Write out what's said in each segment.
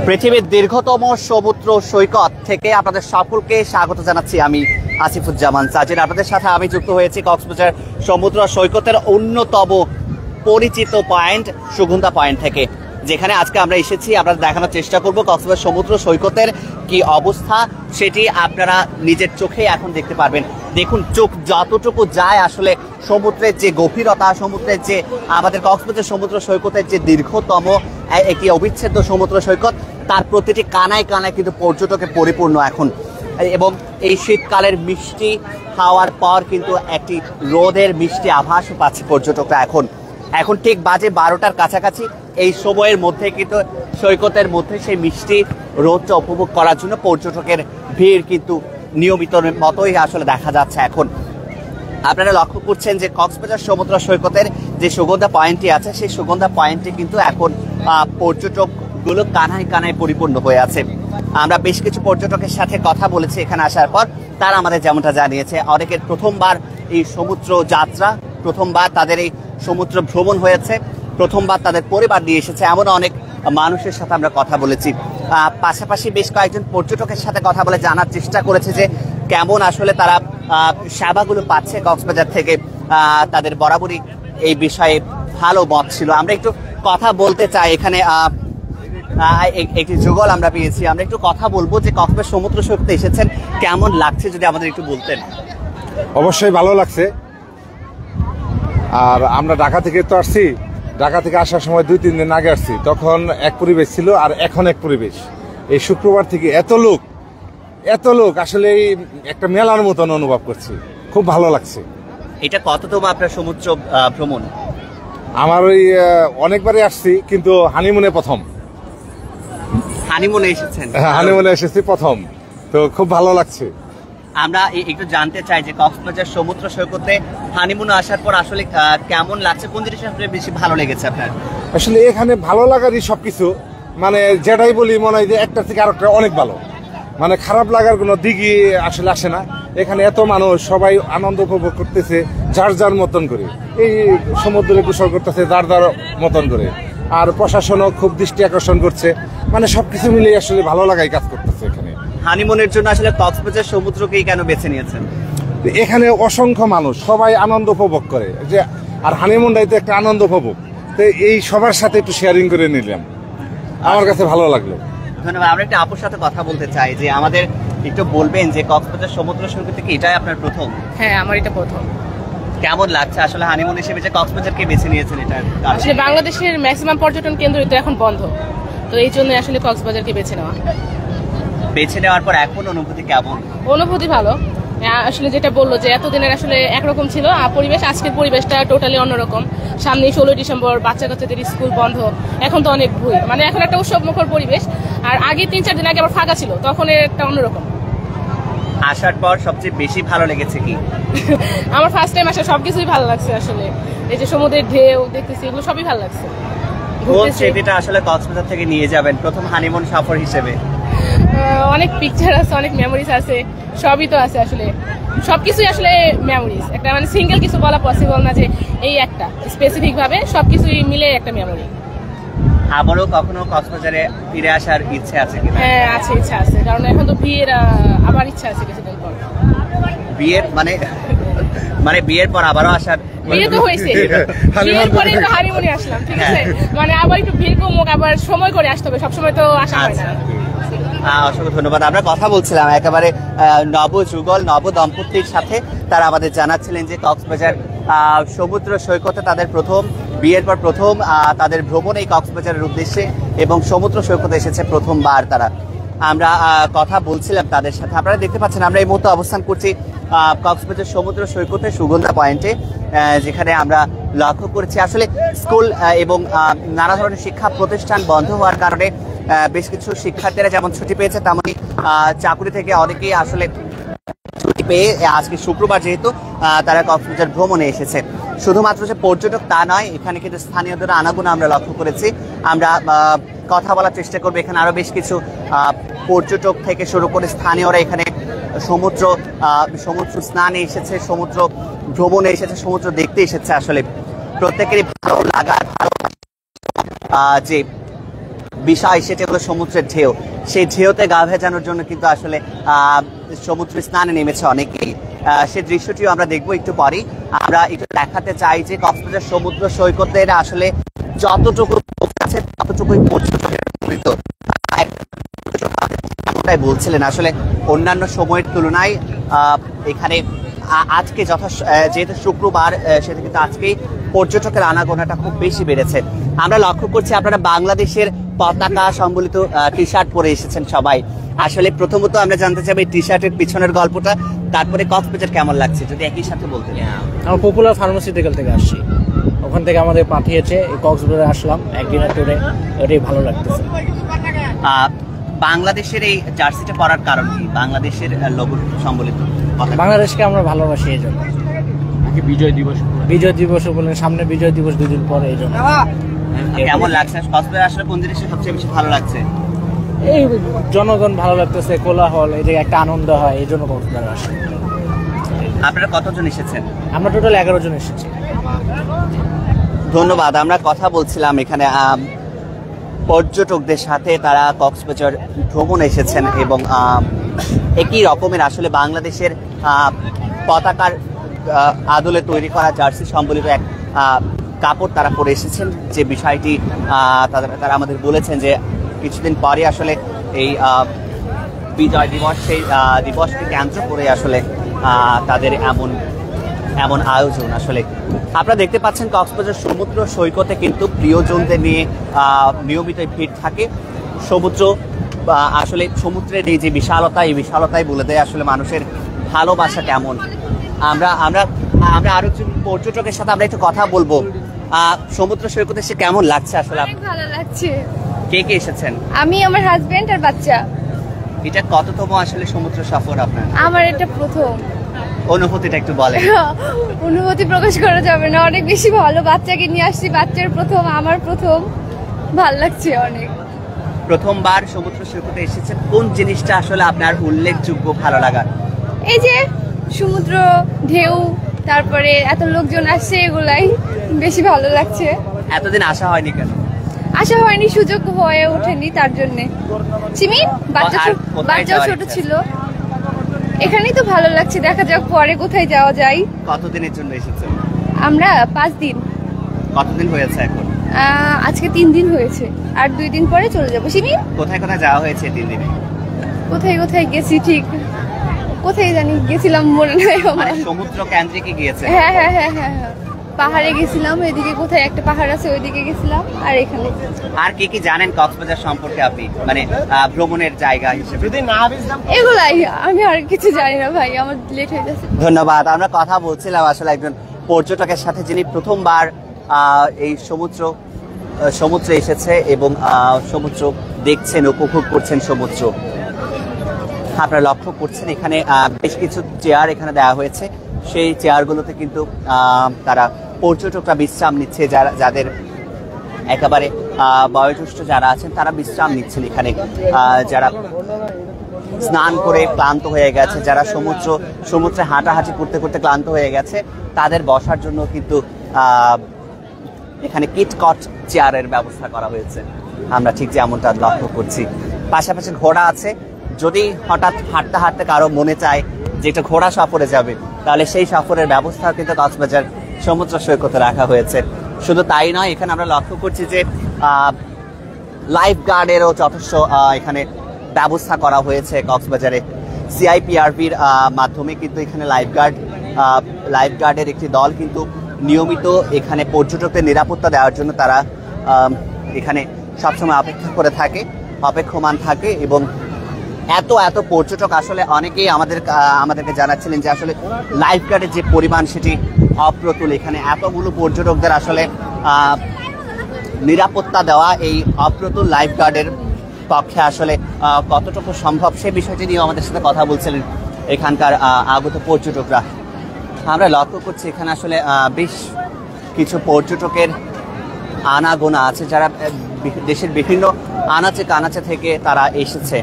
পৃথিবীর দীর্ঘতম সমুদ্র সৈকত থেকে আপনাদের সকলকে স্বাগত জানাচ্ছি। আমি আসিফুজ্জামান সাজিদ। আপনাদের সাথে আমি যুক্ত হয়েছি কক্সবাজার সমুদ্র সৈকতের অন্যতম পরিচিত পয়েন্ট সুগন্ধা পয়েন্ট থেকে, যেখানে আজকে আমরা এসেছি। আপনাদের দেখানোর চেষ্টা করব কক্সবাজার সমুদ্র সৈকতের কি অবস্থা, সেটি আপনারা নিজের চোখে এখন দেখতে পারবেন। দেখুন, চোখ যতটুকু যায় আসলে সমুদ্রের যে গভীরতা, সমুদ্রের যে আমাদের কক্সবাজার সমুদ্র সৈকতের যে দীর্ঘতম একটি অবিচ্ছেদ্য সমুদ্র সৈকত, তার প্রতিটি কানায় কানায় কিন্তু পর্যটকে পরিপূর্ণ এখন। এবং এই শীতকালের মিষ্টি খাওয়ার পর কিন্তু একটি রোদের মিষ্টি আভাসও পাচ্ছে পর্যটকরা। এখন ঠিক বাজে 12টার কাছাকাছি। এই সময়ের মধ্যে কিন্তু সৈকতের মধ্যে সেই মিষ্টি রোদটা উপভোগ করার জন্য পর্যটকের ভিড় কিন্তু নিয়মিত মতোই আসলে দেখা যাচ্ছে। এখন আপনারা লক্ষ্য করছেন যে কক্সবাজার সমুদ্র সৈকতের যে সুগন্ধা পয়েন্টটি আছে, সেই সুগন্ধা পয়েন্টটি কিন্তু এখন পর্যটকগুলো কানায় কানায় পরিপূর্ণ হয়ে আছে। আমরা বেশ কিছু পর্যটকের সাথে কথা বলেছি এখানে আসার পর। তারা আমাদের যেমনটা জানিয়েছে, অনেকের প্রথমবার এই সমুদ্র যাত্রা, প্রথমবার তাদের এই সমুদ্র ভ্রমণ হয়েছে, প্রথমবার তাদের পরিবার নিয়ে এসেছে, এমন অনেক মানুষের সাথে আমরা কথা বলেছি। পাশাপাশি বেশ কয়েকজন পর্যটকের সাথে কথা বলে জানার চেষ্টা করেছে যে কেমন আসলে তারা সেবাগুলো পাচ্ছে কক্সবাজার থেকে। তাদের বরাবরই এই বিষয়ে ভালো মত ছিল। আমরা একটু কথা বলতে চাই। এখানে একটি যুগল আমরা পেয়েছি। আমরা একটু কথা বলবো যে কক্সবাজার সমুদ্র সৈকতে এসেছেন, কেমন লাগছে যদি আমাদের একটু বলতেন। অবশ্যই ভালো লাগছে। আর আমরা ঢাকা থেকে তো আসছি, ঢাকা থেকে আসার সময় 2-3 দিন আগে আসছি, তখন এক পরিবেশ ছিল আর এখন এক পরিবেশ। এই শুক্রবার থেকে এত লোক আসলে একটা মেলার মতন অনুভব করছি, খুব ভালো লাগছে। এটা কততম আপনার সমুদ্র ভ্রমণ? আমার ওই অনেকবারই আসছি, কিন্তু হানিমুনে প্রথম। হানিমুনে এসেছেন? হানিমুনে এসেছি প্রথম, তো খুব ভালো লাগছে। আমরা একটু জানতে চাই যে কক্সবাজার সমুদ্র সৈকতে হানিমুনে আসার পর আসলে কেমন লাগছে, কোন জিনিসটা আপনার বেশি ভালো লেগেছে আপনার? আসলে এখানে ভালো লাগারই সবকিছু, মানে যেটাই বলি মনে হয় যে একটা থেকে আরেকটা অনেক ভালো, মানে খারাপ লাগার কোনো দিকই আসলে আসে না। এখানে এত মানুষ, সবাই আনন্দ উপভোগ করতেছে যার যার মতন করে, এই সমুদ্রে গোসল করতেছে যার যার মতন করে। আর প্রশাসনও খুব দৃষ্টি আকর্ষণ করছে, মানে সবকিছু মিলে আসলে ভালো লাগাই কাজ করতেছে এখানে। হানিমুনের জন্য আসলে কক্সবাজার সমুদ্রকেই কেন বেছে নিয়েছেন? এখানে অসংখ্য মানুষ, সবাই আনন্দ উপভোগ করে যে, আর হানিমুনটাই তো একটা আনন্দ উপভোগ, তো এই সবার সাথে একটু শেয়ারিং করে নিলাম, আমার কাছে ভালো লাগলো। ধন্যবাদ। আমরা একটা আপুর সাথে কথা বলতে চাই যে আমাদের একটু বলবেন যে কক্সবাজার সমুদ্র সৈকত থেকে এটাই আপনার প্রথম? হ্যাঁ, আমার এটা প্রথম। কেমন লাগছে আসলে হানিমুন হিসেবে যে কক্সবাজারকে বেছে নিয়েছেন? এটা আসলে বাংলাদেশের ম্যাক্সিমাম পর্যটন কেন্দ্র তো এখন বন্ধ, তো এই জন্য আসলে কক্সবাজারকে বেছে নেওয়া। বেছে নেওয়ার পর এখন অনুভূতি কেমন? অনুভূতি ভালো। আসলে যেটা বললো যে এতদিনের আসলে একরকম ছিল পরিবেশ, আজকের পরিবেশটা টোটালি অন্যরকম। সামনে 16 ডিসেম্বর, বাচ্চা কাচ্চাদের স্কুল বন্ধ, এখন তো অনেক ভিড়, মানে এখন একটা উৎসব মুখর পরিবেশ। আর আগে 3-4 দিন আগে আবার ফাঁকা ছিল, তখন একটা অন্যরকম। আসার পর সবচেয়ে বেশি ভালো লেগেছে কি? আমার ফার্স্ট টাইম আসা সবকিছুই ভালো লাগছে। আসলে এই যে সমুদ্রের ঢেউ দেখতেছি, এগুলো সবই ভালো লাগছে। কোন স্মৃতিটা আসলে কক্সবাজার থেকে নিয়ে যাবেন প্রথম হানিমুন সফর হিসেবে? অনেক পিকচার আছে, অনেক মেমোরিজ আছে, সবই তো আছে। আসলে সবকিছুই আসলে মেমোরিজ, একটা মানে সিঙ্গেল কিছু বলা পসিবল না যে এই একটা স্পেসিফিক ভাবে, সবকিছুই মিলে একটা মেমোরি। আবারও কখনো কক্সবাজারে ফিরে আসার ইচ্ছে আছে কি? হ্যাঁ আছে, ইচ্ছা আছে, কারণ এখন তো বিয়ের আবার ইচ্ছা আছে কিছুদিন পর। বিয়ের মানে বিয়ের পর আবারও আসার? বিয়ে তো হয়েছে, বিয়ের পরে তো হানিমুনে আসলাম, ঠিক আছে, মানে আবার একটু ভিড় কমুক, আবার সময় করে আসতে হবে, সবসময় তো আসা হয় না। অসংখ্য ধন্যবাদ। আমরা কথা বলছিলাম একেবারে নবযুগল নব দম্পতির সাথে। তারা আমাদের জানাচ্ছিলেন যে কক্সবাজার সমুদ্র সৈকতে তাদের প্রথম, বিয়ের পর প্রথম তাদের ভ্রমণ এই কক্সবাজারের উদ্দেশ্যে, এবং সমুদ্র সৈকতে এসেছে প্রথমবার তারা। আমরা কথা বলছিলাম তাদের সাথে। আপনারা দেখতে পাচ্ছেন আমরা এই মুহূর্তে অবস্থান করছি কক্সবাজার সমুদ্র সৈকতে সুগন্ধা পয়েন্টে, যেখানে আমরা লক্ষ্য করেছি আসলে স্কুল এবং নানা ধরনের শিক্ষা প্রতিষ্ঠান বন্ধ হওয়ার কারণে বেশ কিছু শিক্ষার্থীরা যেমন ছুটি পেয়েছে, তেমনই চাকরি থেকে অনেকেই আসলে ছুটি পেয়ে আজকে শুক্রবার যেহেতু তারা কক্সবাজার ভ্রমণে এসেছে। শুধুমাত্র যে পর্যটক তা নয়, এখানে কিন্তু স্থানীয়দের আনাগোনা আমরা লক্ষ্য করেছি। আমরা কথা বলার চেষ্টা করবো। এখানে আরো বেশ কিছু পর্যটক থেকে শুরু করে স্থানীয়রা এখানে সমুদ্র স্নানে এসেছে, সমুদ্র ভ্রমণে এসেছে, সমুদ্র দেখতে এসেছে। আসলে প্রত্যেকেরই ভালো লাগার, যে বিষয় সেটি হলো সমুদ্রের ঢেউ। সেই ঢেউতে গা ভেজানোর জন্য কিন্তু আসলে সমুদ্রে স্নানে নেমেছে অনেকেই। সেই দৃশ্যটিও আমরা দেখবো একটু পরেই। আমরা একটু দেখাতে চাই যে কক্সবাজার সমুদ্র সৈকতের আসলে যতটুকু আছে ততটুকুই এমনটাই বলছিলেন আসলে অন্যান্য সময়ের তুলনায় এখানে আজকে যেহেতু শুক্রবার সেটা কিন্তু আজকেই পর্যটকের আনাগোনাটা খুব বেশি বেড়েছে। আমরা লক্ষ্য করছি আপনারা বাংলাদেশের পতাকা সম্বলিত টি শার্ট পরে এসেছেন সবাই। আসলে প্রথমত আমরা জানতে চাই এই টি শার্টের পিছনের গল্পটা, তারপরে কক্সবাজার কেমন লাগছে যদি একই সাথে বলতেন। আমরা পপুলার ফার্মাসিউটিক্যাল থেকে আসছি, ওখান থেকে আমাদের পাঠিয়েছে, কক্সবাজারে আসলাম একদিনের ট্যুরে, এটাই ভালো লাগতেছে। বাংলাদেশের এই জার্সিটা পরার কারণ কি? বাংলাদেশের লোগো সম্বলিত বাংলাদেশকে আমরা ভালোবাসি এই জন্য। বিজয় দিবস বলেন, সামনে বিজয় দিবস 2 দিন পরে, এই জন্য। কেমন লাগছে কক্সবাজার আসলে? কোন জিনিসটা সবচেয়ে বেশি ভালো লাগছে? এই জনগণ ভালো লাগতেছে, কোলাহল, এই যে একটা আনন্দ হয়, এই জন্য কক্সবাজার আসে। আপনারা কতজন এসেছেন? আমরা টোটাল 11 জন এসেছি। ধন্যবাদ। আমরা কথা বলছিলাম এখানে পর্যটকদের সাথে, তারা কক্সবাজার ভ্রমণ এসেছেন এবং একই রকমের আসলে বাংলাদেশের পতাকার আদলে তৈরি করা জার্সি সম্বলিত এক কাপড় তারা পরে এসেছেন। যে বিষয়টি তারা আমাদের বলেছেন যে কিছুদিন পরে আসলে এই বিজয় দিবস, সেই দিবসকে কেন্দ্র করে আসলে তাদের এমন আয়োজন। আসলে আপনারা দেখতে পাচ্ছেন কক্সবাজার সমুদ্র সৈকতে কিন্তু প্রিয়জনদের নিয়ে নিয়মিত ভিড় থাকে। সমুদ্র আসলে সমুদ্রের এই যে বিশালতা, এই বিশালতাই বলে দেয় আসলে মানুষের ভালোবাসা কেমন। আমরা আমরা আমরা আরো একজন পর্যটকের সাথে আমরা একটু কথা বলবো। সমুদ্র সৈকতে এসে কেমন লাগছে আসলে? ভালো লাগছে। কে কে এসেছেন? আমি, আমার হাজবেন্ড আর বাচ্চা। এটা কততম আসলে সমুদ্র সফর আপনার? আমার এটা প্রথম। অনুভূতিটা একটু বলেন। অনুভূতি প্রকাশ করা যাবে না, অনেক বেশি ভালো। বাচ্চাকে নিয়ে আসছি, বাচ্চার প্রথম, আমার প্রথম, ভাল লাগছে অনেক। প্রথমবার সমুদ্র সৈকতে এসেছেন, কোন জিনিসটা আসলে আপনার উল্লেখযোগ্য ভালো লাগার? এই যে সমুদ্র ঢেউ, তারপরে এত লোকজন আসছে, এগুলাই বেশি ভালো লাগছে। এতদিন আসা হয়নি কেন? আসা হয়নি, সুযোগ হয়ে ওঠেনি, তার জন্য। চিমি, বাচ্চাও ছোট ছিল। এখানেই তো ভালো লাগছে, দেখা যাক পরে কোথায় যাওয়া যায়। কতদিনের জন্য এসেছেন? আমরা 5 দিন। কতদিন হয়েছে এখন? আজকে 3 দিন হয়েছে, আর 2 দিন পরে চলে যাবো। সিমি, কোথায় কোথায় যাওয়া হয়েছে 3 দিনে? কোথায় কোথায় গেছি, ঠিক কোথায় জানি গেছিলাম, মনে নাই আমার। সমুদ্র কেন্দ্রে গিয়েছে? হ্যাঁ হ্যাঁ হ্যাঁ হ্যাঁ হ্যাঁ, পাহাড়ে গেছিলাম, এদিকে কোথায় একটা পাহাড় আছে ওইদিকে গেছিলাম, আর এখানে। আর কি কি জানেন কক্সবাজার সম্পর্কে আপনি, মানে ভ্রমণের জায়গা হিসেবে? এগুলাই, আমি আর কিছু জানি না ভাই, আমার লেট হয়ে যাচ্ছে। ধন্যবাদ। আমরা কথা বলছিলাম আসলে একজন পর্যটকের সাথে, যিনি প্রথমবার এই সমুদ্রে এসেছে এবং সমুদ্র দেখছেন, উপভোগ করছেন সমুদ্র। আপনারা লক্ষ্য করছেন এখানে বেশ কিছু চেয়ার এখানে দেওয়া হয়েছে। সেই চেয়ারগুলোতে কিন্তু তারা পর্যটকরা বিশ্রাম নিচ্ছে, যাদের একেবারে বয়োজ্যেষ্ঠ যারা আছেন তারা বিশ্রাম নিচ্ছেন এখানে। যারা স্নান করে ক্লান্ত হয়ে গেছে, যারা সমুদ্রে হাঁটাহাঁটি করতে করতে ক্লান্ত হয়ে গেছে, তাদের বসার জন্য কিন্তু এখানে কিটকট চেয়ারের ব্যবস্থা করা হয়েছে। আমরা ঠিক যেমনটা লক্ষ্য করছি। পাশাপাশি ঘোড়া আছে, যদি হঠাৎ হাঁটতে হাঁটতে কারো মনে চায় যে একটা ঘোড়া সফরে যাবে, তাহলে সেই সফরের ব্যবস্থা কিন্তু কক্সবাজার সমুদ্র সৈকতে রাখা হয়েছে। শুধু তাই নয়, এখানে আমরা লক্ষ্য করছি যে লাইফ গার্ডেরও যথেষ্ট এখানে ব্যবস্থা করা হয়েছে কক্সবাজারে। সিআইপিআরপির মাধ্যমে কিন্তু এখানে লাইফ গার্ডের একটি দল কিন্তু নিয়মিত এখানে পর্যটকদের নিরাপত্তা দেওয়ার জন্য তারা এখানে সবসময় অপেক্ষমান থাকে। এবং এত পর্যটক আসলে অনেকেই আমাদেরকে জানাচ্ছিলেন যে আসলে লাইফ গার্ডের যে পরিমাণ সেটি অপ্রতুল। এখানে এতগুলো পর্যটকদের আসলে নিরাপত্তা দেওয়া এই অপ্রতুল লাইফ গার্ডের পক্ষে আসলে কতটুকু সম্ভব, সে বিষয়টি নিয়ে আমাদের সাথে কথা বলছিলেন এখানকার আগত পর্যটকরা। আমরা লক্ষ্য করছি এখানে আসলে বেশ কিছু পর্যটকের আনাগোনা আছে, যারা দেশের বিভিন্ন আনাচে কানাচে থেকে তারা এসেছে।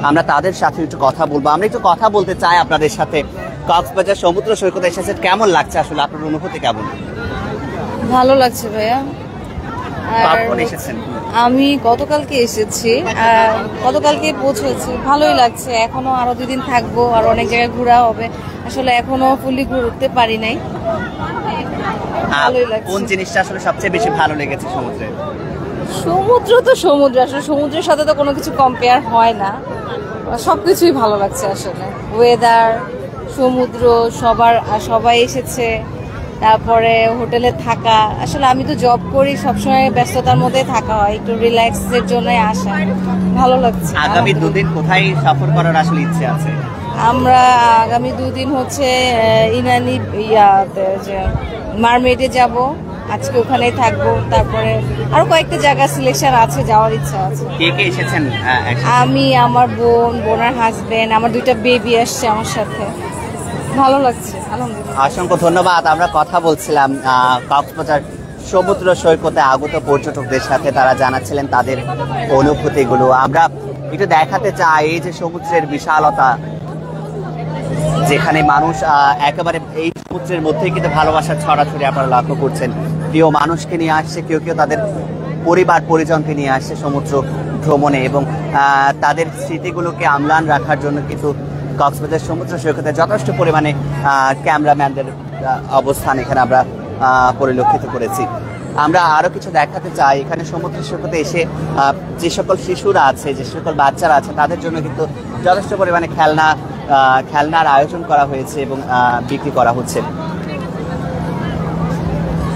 আমরা তাদের সাথে একটু কথা বলবো। আমরা একটু কথা বলতে চাই আপনাদের সাথে। কক্সবাজার সমুদ্র সৈকতে এসেছে, কেমন লাগছে আসলে? আপনার অনুভূতি কেমন? ভালো লাগছে ভাইয়া। কখন এসেছেন? আমি গতকালকে এসেছি, গতকালকে পৌঁছেছি, ভালোই লাগছে। এখনো আরো 2 দিন থাকবো, আর অনেক জায়গায় ঘোরা হবে। আসলে এখনো ফুলি ঘুরতে পারি নাই। ভালোই লাগছে। কোন জিনিসটা আসলে সবচেয়ে বেশি ভালো লেগেছে সমুদ্রে? সমুদ্র তো সমুদ্র, আসলে সমুদ্রের সাথে তো কোনো কিছু কম্পেয়ার হয় না। সবকিছুই ভালো লাগছে আসলে, ওয়েদার, সমুদ্র, সবাই এসেছে, তারপরে হোটেলে থাকা। আসলে আমি তো জব করি, সবসময় ব্যস্ততার মধ্যে থাকা হয়, একটু রিল্যাক্সের জন্য আসা। ভালো লাগছে। আগামী 2 দিন কোথায় সফর করার আসলে ইচ্ছে আছে? আমরা আগামী 2 দিন হচ্ছে ইনানি মারমেডে যাব, আজকে ওখানেই থাকবো। তারপরে আরো কয়েকটা জায়গা সিলেকশন আছে, যাওয়ার ইচ্ছা আছে। কে কে এসেছেন? আমি, আমার বোনের হাজবেন্ড, আমার 2টা বেবি আসছে আমার সাথে। ভালো লাগছে, আলহামদুলিল্লাহ। অসংখ্য ধন্যবাদ। আমরা কথা বলছিলাম কক্সবাজার সমুদ্র সৈকতে আগত পর্যটকদের সাথে, তারা জানাচ্ছিলেন তাদের অনুভূতিগুলো। আমরা একটু দেখাতে চাই এই যে সমুদ্রের বিশালতা, যেখানে মানুষ একেবারে এই সমুদ্রের মধ্যেই কিন্তু ভালোবাসার ছড়াছড়ি আপনারা লক্ষ্য করছেন। প্রিয় মানুষকে নিয়ে আসছে, কেউ কেউ তাদের পরিবার পরিজনকে নিয়ে আসছে সমুদ্র ভ্রমণে, এবং তাদের স্মৃতিগুলোকে আমলান রাখার জন্য কিন্তু কক্সবাজার সমুদ্র সৈকতে যথেষ্ট পরিমাণে ক্যামেরাম্যানদের অবস্থান এখানে আমরা পরিলক্ষিত করেছি। আমরা আরো কিছু দেখাতে চাই। এখানে সমুদ্র সৈকতে এসে যে সকল শিশুরা আছে, যে সকল বাচ্চারা আছে, তাদের জন্য কিন্তু যথেষ্ট পরিমাণে খেলনার আয়োজন করা হয়েছে এবং বিক্রি করা হচ্ছে।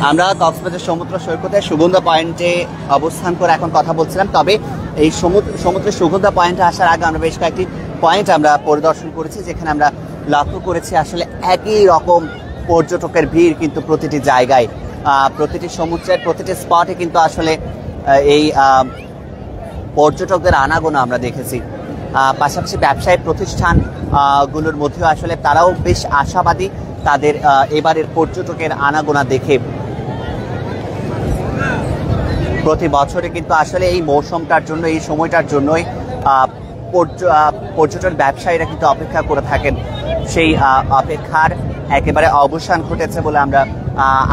আমরা কক্সবাজার সমুদ্র সৈকতে সুগন্ধা পয়েন্টে অবস্থান করে এখন কথা বলছিলাম। তবে এই সমুদ্রের সুগন্ধা পয়েন্টে আসার আগে আমরা বেশ কয়েকটি পয়েন্ট আমরা পরিদর্শন করেছি, যেখানে আমরা লক্ষ্য করেছি আসলে একই রকম পর্যটকের ভিড় কিন্তু প্রতিটি জায়গায়, প্রতিটি সমুদ্রের প্রতিটি স্পটে কিন্তু আসলে এই পর্যটকদের আনাগোনা আমরা দেখেছি। পাশাপাশি ব্যবসায়িক প্রতিষ্ঠান গুলোর মধ্যেও আসলে তারাও বেশ আশাবাদী তাদের এবারের পর্যটকের আনাগোনা দেখে। প্রতি বছরে কিন্তু আসলে এই মৌসুমটার জন্য, এই সময়টার জন্যই পর্যটন ব্যবসায়ীরা কিন্তু অপেক্ষা করে থাকেন। সেই অপেক্ষার একেবারে অবসান ঘটেছে বলে আমরা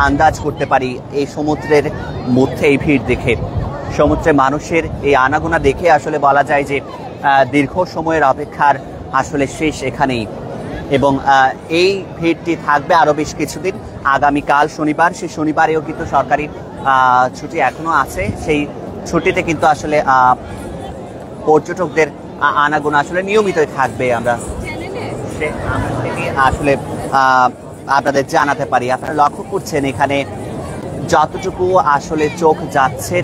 আন্দাজ করতে পারি এই সমুদ্রের মধ্যে এই ভিড় দেখে। সমুদ্রে মানুষের এই আনাগোনা দেখে আসলে বলা যায় যে দীর্ঘ সময়ের অপেক্ষার আসলে শেষ এখানেই, এবং এই ভিড়টি থাকবে আরো বেশ কিছুদিন। আগামীকাল শনিবার, সেই শনিবারেও কিন্তু সরকারি ছুটি এখনো আছে। সেই ছুটিতে কিন্তু আসলে পর্যটকদের আনাগোনা আসলে নিয়মিতই থাকবে। আমরা আসলে আপনাদের জানাতে পারি। আপনারা লক্ষ্য করছেন এখানে যতটুকু আসলে চোখ যাচ্ছে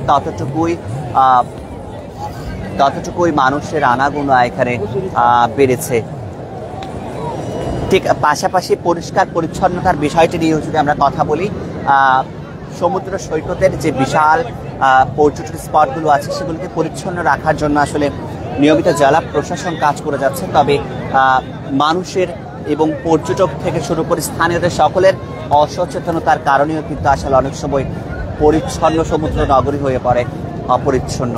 ততটুকুই মানুষের আনাগোনা এখানে বেড়েছে। ঠিক পাশাপাশি পরিষ্কার পরিচ্ছন্নতার বিষয়টি নিয়েও যদি আমরা কথা বলি, সমুদ্র সৈকতের যে বিশাল পর্যটন স্পটগুলো আছে সেগুলোকে পরিচ্ছন্ন রাখার জন্য আসলে নিয়মিত জেলা প্রশাসন কাজ করে যাচ্ছে। তবে মানুষের এবং পর্যটক থেকে শুরু করে স্থানীয়দের সকলের অসচেতনতার কারণেও কিন্তু আসলে অনেক সময় পরিচ্ছন্ন সমুদ্র নগরী হয়ে পড়ে অপরিচ্ছন্ন।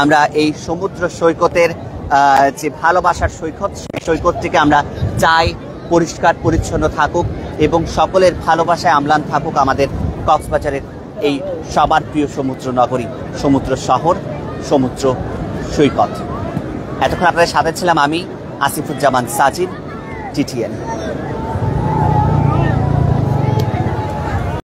আমরা এই সমুদ্র সৈকতের যে ভালোবাসার সৈকত, সেই সৈকতটিকে আমরা চাই পরিষ্কার পরিচ্ছন্ন থাকুক এবং সকলের ভালোবাসায় আমলান থাকুক আমাদের কক্সবাজারের এই সবার প্রিয় সমুদ্র নগরী, সমুদ্র শহর, সমুদ্র সৈকত। এতক্ষণ আপনাদের সাথে ছিলাম আমি আসিফুজ্জামান সাজিদ, টিটিএন।